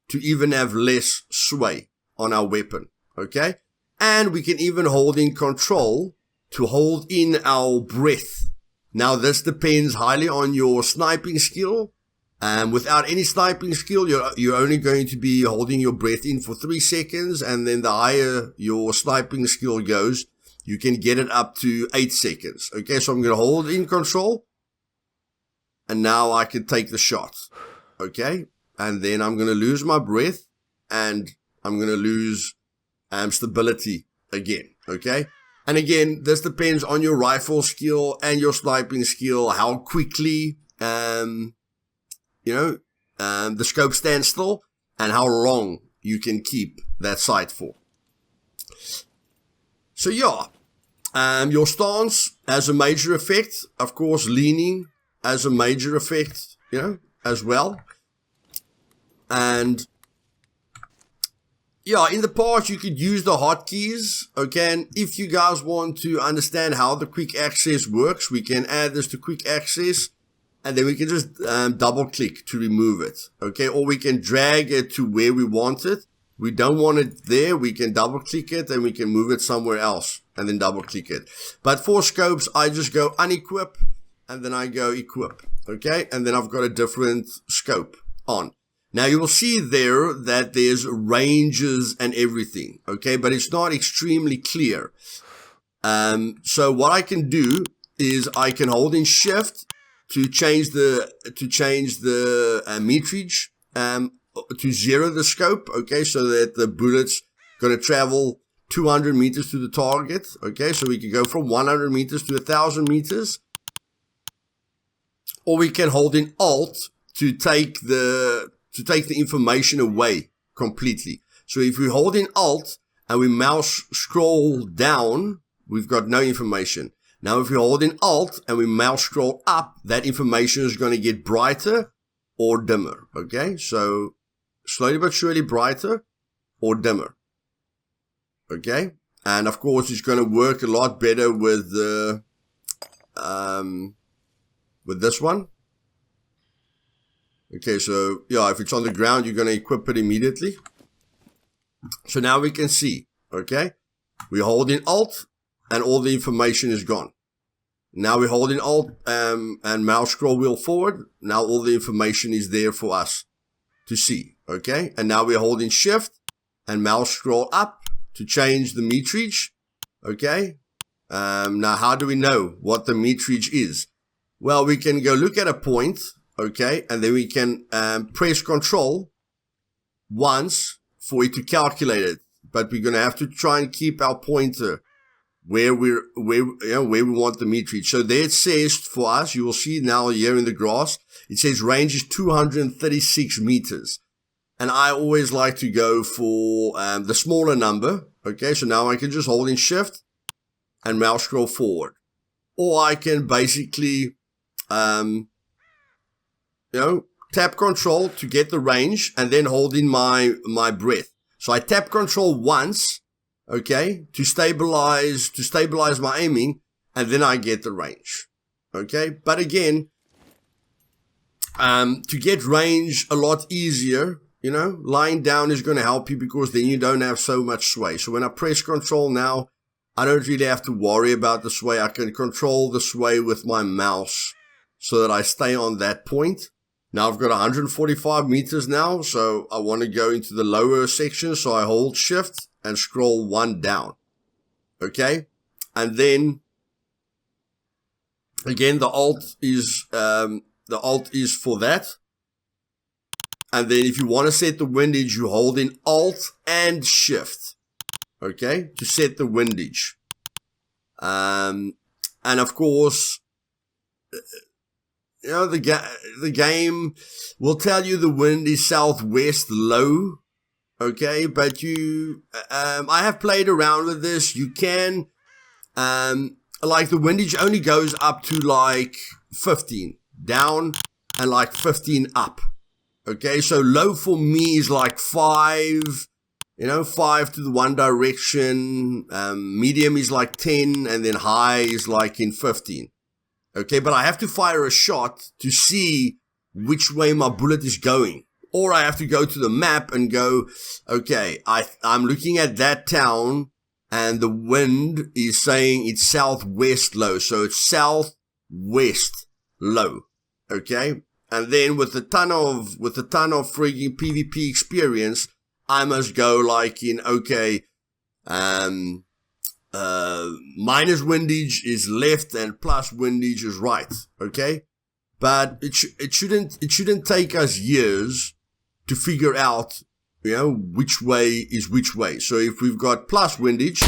to even have less sway on our weapon. Okay. And we can even hold in control to hold in our breath. Now, this depends highly on your sniping skill. Without any sniping skill, you're only going to be holding your breath in for 3 seconds. And then the higher your sniping skill goes, you can get it up to 8 seconds. Okay, so I'm going to hold in control. And now I can take the shot. Okay, and then I'm going to lose my breath. And I'm going to lose stability again, okay? And again, this depends on your rifle skill and your sniping skill, how quickly, the scope stands still, and how long you can keep that sight for. So yeah, your stance has a major effect. Of course, leaning has a major effect, as well. And yeah, in the past, you could use the hotkeys, okay? And if you guys want to understand how the quick access works, we can add this to quick access, and then we can just double click to remove it, okay? Or we can drag it to where we want it. We don't want it there. We can double click it, and we can move it somewhere else, and then double click it. But for scopes, I just go unequip, and then I go equip, okay? And then I've got a different scope on. Now, you will see there that there's ranges and everything, okay? But it's not extremely clear. So what I can do is I can hold in shift to change the meterage to 0 the scope, okay? So that the bullet's going to travel 200 meters to the target, okay? So we can go from 100 meters to 1,000 meters. Or we can hold in Alt to take the information away completely. So if we hold in Alt and we mouse scroll down, we've got no information. Now if we hold in Alt and we mouse scroll up, that information is going to get brighter or dimmer. Okay, so slowly but surely brighter or dimmer. Okay, and of course it's going to work a lot better with the with this one. Okay, so yeah, if it's on the ground, you're going to equip it immediately. So now we can see, okay? We hold in Alt and all the information is gone. Now we hold in Alt and mouse scroll wheel forward. Now all the information is there for us to see, okay? And now we're holding Shift and mouse scroll up to change the meterage, okay? Now how do we know what the meterage is? Well, we can go look at a point. Okay, and then we can press Control once for it to calculate it. But we're going to have to try and keep our pointer where we want the meterage. So there it says for us, you will see now here in the grass, it says range is 236 meters. And I always like to go for the smaller number. Okay, so now I can just hold in Shift and mouse scroll forward. Or I can basically tap Control to get the range and then hold in my breath. So I tap Control once, okay, to stabilize my aiming, and then I get the range. Okay, but again, to get range a lot easier, you know, lying down is going to help you because then you don't have so much sway. So when I press control now, I don't really have to worry about the sway. I can control the sway with my mouse so that I stay on that point. Now I've got 145 meters now, so I want to go into the lower section. So I hold shift and scroll one down. Okay. And then again, the alt is for that. And then if you want to set the windage, you hold in alt and shift. Okay, to set the windage. And of course, you know, the game will tell you the wind is southwest low. Okay, but I have played around with this. You can, like the windage only goes up to like 15 down and like 15 up. Okay, so low for me is like 5, you know, 5 to the one direction. Medium is like 10, and then high is like in 15. Okay, but I have to fire a shot to see which way my bullet is going. Or I have to go to the map and go, okay, I'm looking at that town, and the wind is saying it's southwest low. So it's southwest low. Okay. And then with a ton of frigging PvP experience, I must go like in, okay, minus windage is left and plus windage is right. Okay. But it shouldn't take us years to figure out, you know, which way is which way. So if we've got plus windage,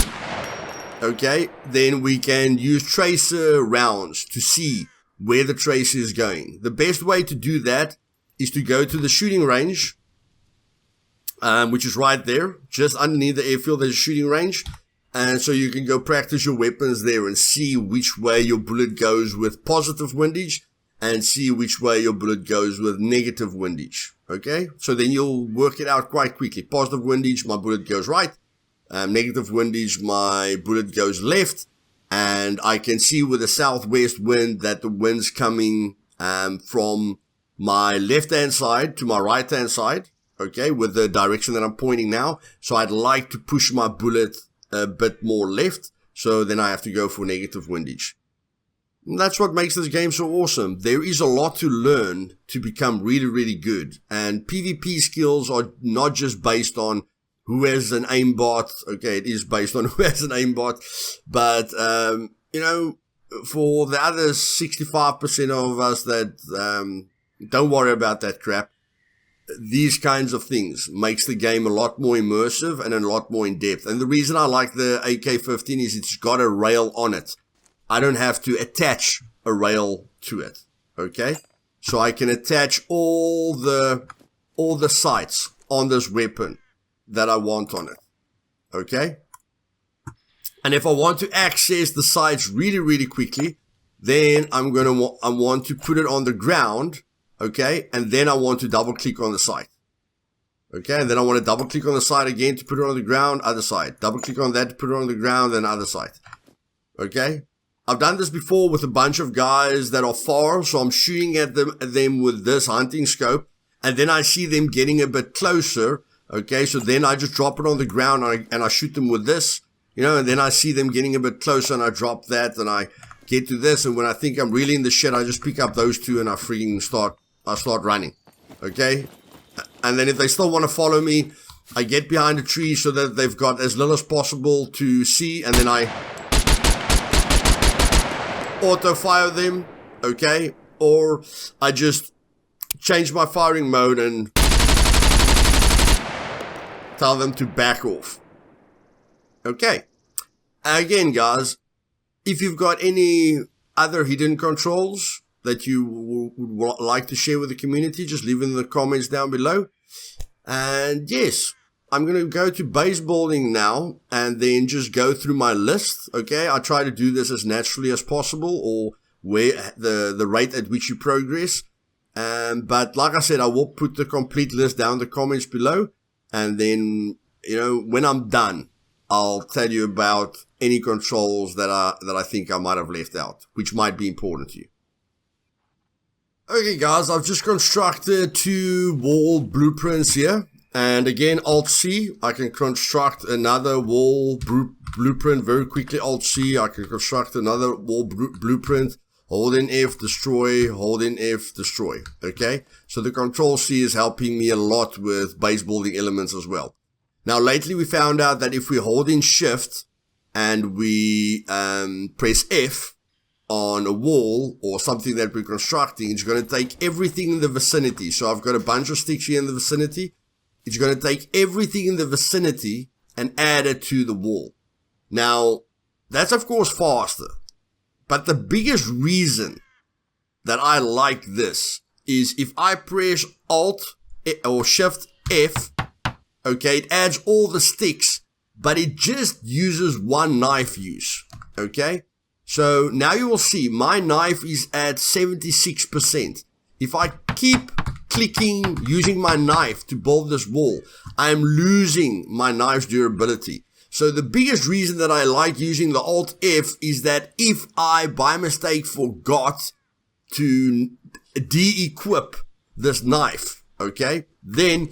okay, then we can use tracer rounds to see where the tracer is going. The best way to do that is to go to the shooting range, which is right there, just underneath the airfield. There's a shooting range, and so you can go practice your weapons there and see which way your bullet goes with positive windage, and see which way your bullet goes with negative windage. Okay, so then you'll work it out quite quickly. Positive windage, my bullet goes right. Negative windage, my bullet goes left. And I can see with the southwest wind that the wind's coming from my left-hand side to my right-hand side, okay, with the direction that I'm pointing now. So I'd like to push my bullet a bit more left, so then I have to go for negative windage. And that's what makes this game so awesome. There is a lot to learn to become really, really good. And PvP skills are not just based on who has an aimbot. Okay, it is based on who has an aimbot. But, you know, for the other 65% of us that don't worry about that crap, these kinds of things makes the game a lot more immersive and a lot more in-depth. And the reason I like the AK-15 is it's got a rail on it. I don't have to attach a rail to it. Okay? So I can attach all the sights on this weapon that I want on it. Okay? And if I want to access the sights really, really quickly, then I want to put it on the ground. Okay? And then I want to double click on the sight. Okay? And then I want to double click on the sight again to put it on the ground, other side. Double click on that to put it on the ground, then other side. Okay? I've done this before with a bunch of guys that are far, so I'm shooting at them with this hunting scope, and then I see them getting a bit closer. Okay, so then I just drop it on the ground and I shoot them with this, you know, and then I see them getting a bit closer and I drop that and I get to this, and when I think I'm really in the shit, I just pick up those two and I start running. Okay, and then if they still want to follow me, I get behind a tree so that they've got as little as possible to see, and then I auto fire them. Okay, or I just change my firing mode and tell them to back off. Okay. Again, guys, if you've got any other hidden controls that you would like to share with the community, just leave it in the comments down below. And yes, I'm going to go to base building now and then just go through my list. Okay. I try to do this as naturally as possible, or where the rate at which you progress. But like I said, I will put the complete list down in the comments below. And then, you know, when I'm done, I'll tell you about any controls that I think I might have left out, which might be important to you. Okay guys, I've just constructed 2 wall blueprints here. And again, Alt-C, I can construct another wall blueprint very quickly. Alt-C, I can construct another wall blueprint. Hold in F, destroy, hold in F, destroy. Okay, so the Control-C is helping me a lot with base building elements as well. Now, lately we found out that if we hold in Shift and we press F on a wall or something that we're constructing, it's going to take everything in the vicinity. So I've got a bunch of sticks here in the vicinity. It's going to take everything in the vicinity and add it to the wall. Now, that's of course faster. But the biggest reason that I like this is if I press Alt or Shift F, okay, it adds all the sticks, but it just uses 1 knife use, okay? So now you will see my knife is at 76%. If I keep clicking, using my knife to build this wall, I'm losing my knife's durability. So the biggest reason that I like using the Alt F is that if I by mistake forgot to de-equip this knife, okay, then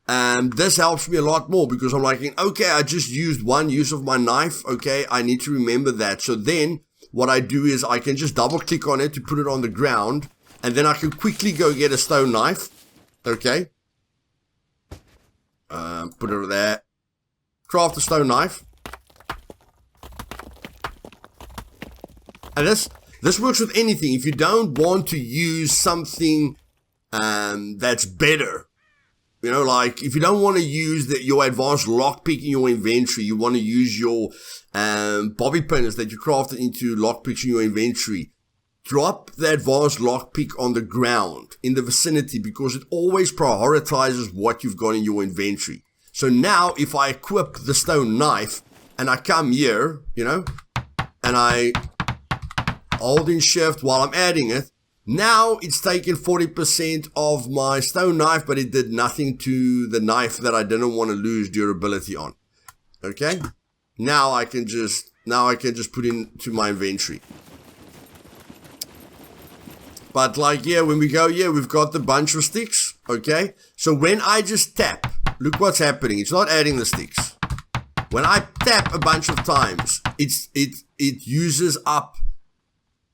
this helps me a lot more because I'm like, okay, I just used 1 use of my knife, okay, I need to remember that. So then what I do is I can just double click on it to put it on the ground, and then I can quickly go get a stone knife, okay, put it there. Craft a stone knife. And this works with anything. If you don't want to use something that's better, you know, like if you don't want to use your advanced lockpick in your inventory, you want to use your bobby pins that you crafted into lockpicks in your inventory, drop the advanced lockpick on the ground in the vicinity because it always prioritizes what you've got in your inventory. So now if I equip the stone knife and I come here, you know, and I hold in Shift while I'm adding it, now it's taken 40% of my stone knife, but it did nothing to the knife that I didn't want to lose durability on. Okay? Now I can just put into my inventory. But like here, when we go here, we've got the bunch of sticks. Okay? So when I just tap, look what's happening. It's not adding the sticks. When I tap a bunch of times, it uses up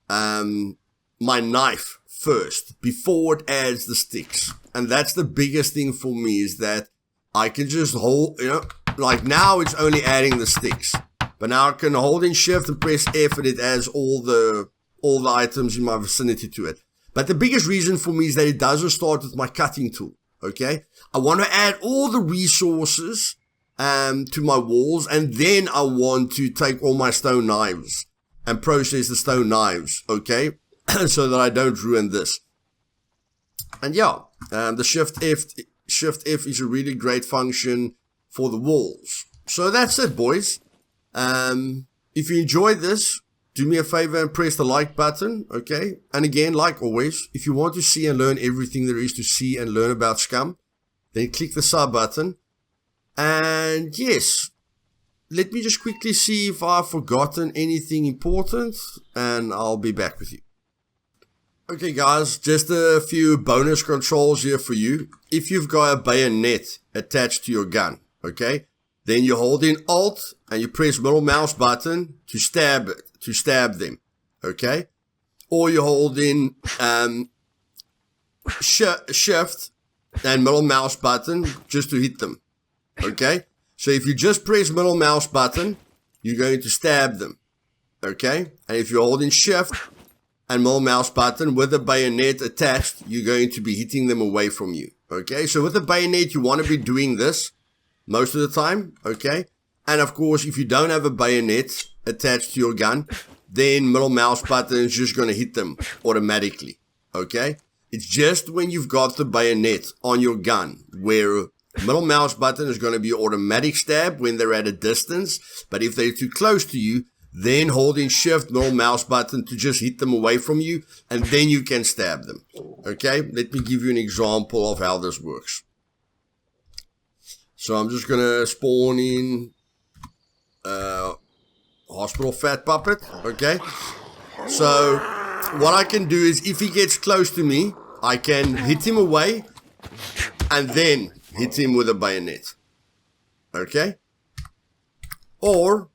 my knife first before it adds the sticks. And that's the biggest thing for me, is that I can just hold, you know, like now it's only adding the sticks. But now I can hold in Shift and press F and it adds all the items in my vicinity to it. But the biggest reason for me is that it doesn't start with my cutting tool. Okay, I want to add all the resources to my walls, and then I want to take all my stone knives and process the stone knives, okay, so that I don't ruin this. And yeah, the Shift F is a really great function for the walls. So that's it, boys. If you enjoyed this, do me a favor and press the like button, okay? And again, like always, if you want to see and learn everything there is to see and learn about Scum, then click the sub button. And yes, let me just quickly see if I've forgotten anything important, and I'll be back with you. Okay guys, just a few bonus controls here for you. If you've got a bayonet attached to your gun, okay, then you hold in Alt and you press middle mouse button to stab them, okay? Or you hold in Shift and middle mouse button just to hit them, okay? So if you just press middle mouse button, you're going to stab them, okay? And if you're holding Shift and middle mouse button with the bayonet attached, you're going to be hitting them away from you, okay? So with the bayonet, you want to be doing this most of the time, okay? And of course, if you don't have a bayonet attached to your gun, then middle mouse button is just going to hit them automatically, okay? It's just when you've got the bayonet on your gun where middle mouse button is going to be automatic stab when they're at a distance, but if they're too close to you, then holding Shift middle mouse button to just hit them away from you, and then you can stab them, okay? Let me give you an example of how this works. So I'm just going to spawn in hospital fat puppet, okay? So what I can do is, if he gets close to me, I can hit him away and then hit him with a bayonet, okay? Or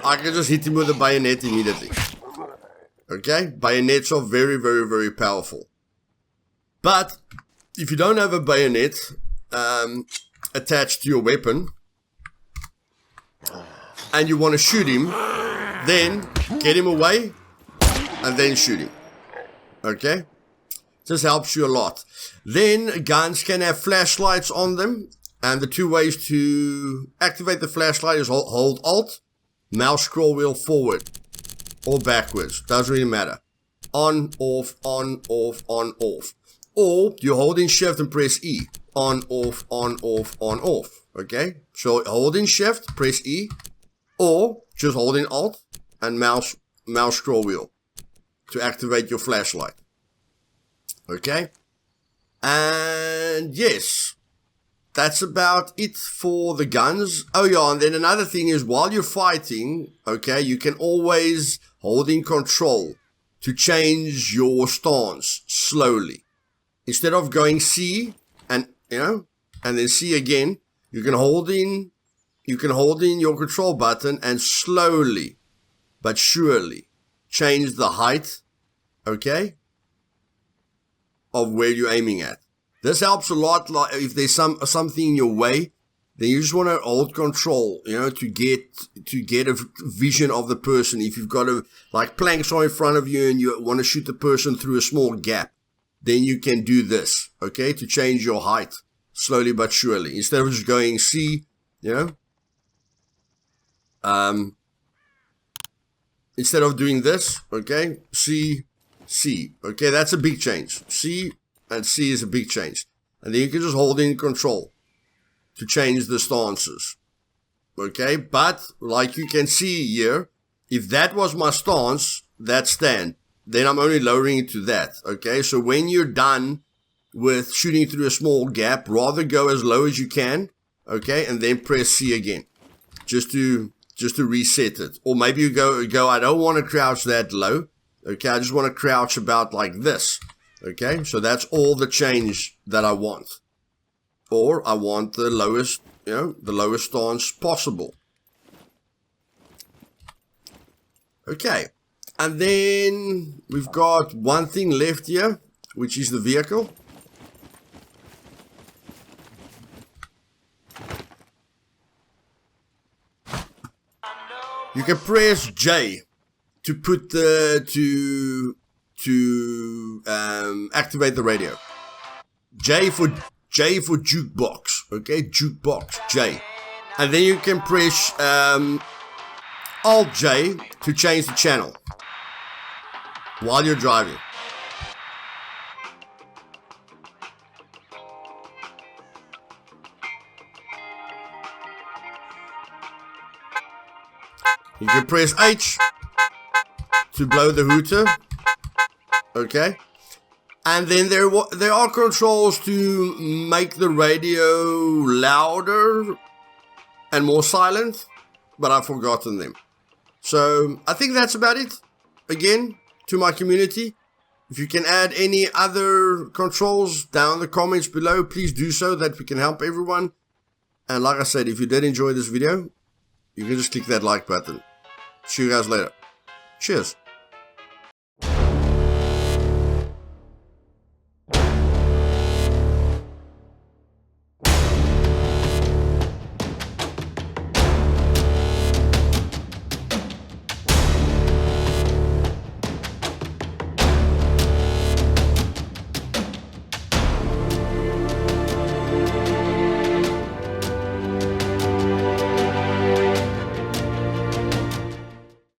I can just hit him with a bayonet immediately, okay? Bayonets are very, very, very powerful. But if you don't have a bayonet attached to your weapon and you want to shoot him, then get him away and then shoot him, okay? This helps you a lot. Then guns can have flashlights on them, and the two ways to activate the flashlight is hold Alt, mouse scroll wheel forward or backwards, doesn't really matter. On, off, on, off, on, off. Or you hold in shift and press E. On, off, on, off, on, off. Okay? So hold in shift, press E, or just hold in Alt and mouse scroll wheel to activate your flashlight. Okay? And yes, that's about it for the guns. Oh yeah, and then another thing is, while you're fighting, okay, you can always hold in control to change your stance slowly. Instead of going C and, and then C again, you can hold in your control button and slowly but surely change the height, okay, of where you're aiming at. This helps a lot. Like if there's something in your way, then you just want to hold control, to get a vision of the person. If you've got planks are in front of you and you want to shoot the person through a small gap, then you can do this, okay, to change your height slowly but surely. Instead of just going C, instead of doing this, okay, C, okay, that's a big change. C and C is a big change. And then you can just hold in control to change the stances, okay? But like you can see here, if that was my stance, that stand, then I'm only lowering it to that, okay? So when you're done with shooting through a small gap, rather go as low as you can, okay? And then press C again, just to reset it. Or maybe you go, I don't want to crouch that low, okay? I just want to crouch about like this, okay? So that's all the change that I want. Or I want the lowest, the lowest stance possible. Okay. And then we've got one thing left here, which is the vehicle. You can press J to put to activate the radio. J for jukebox, okay, jukebox, J. And then you can press Alt J to change the channel while you're driving. You can press H to blow the hooter, okay? And then there are controls to make the radio louder and more silent, but I've forgotten them. So I think that's about it. Again, to my community, if you can add any other controls down in the comments below, please do so, that we can help everyone. And like I said, if you did enjoy this video, you can just click that like button. See you guys later. Cheers.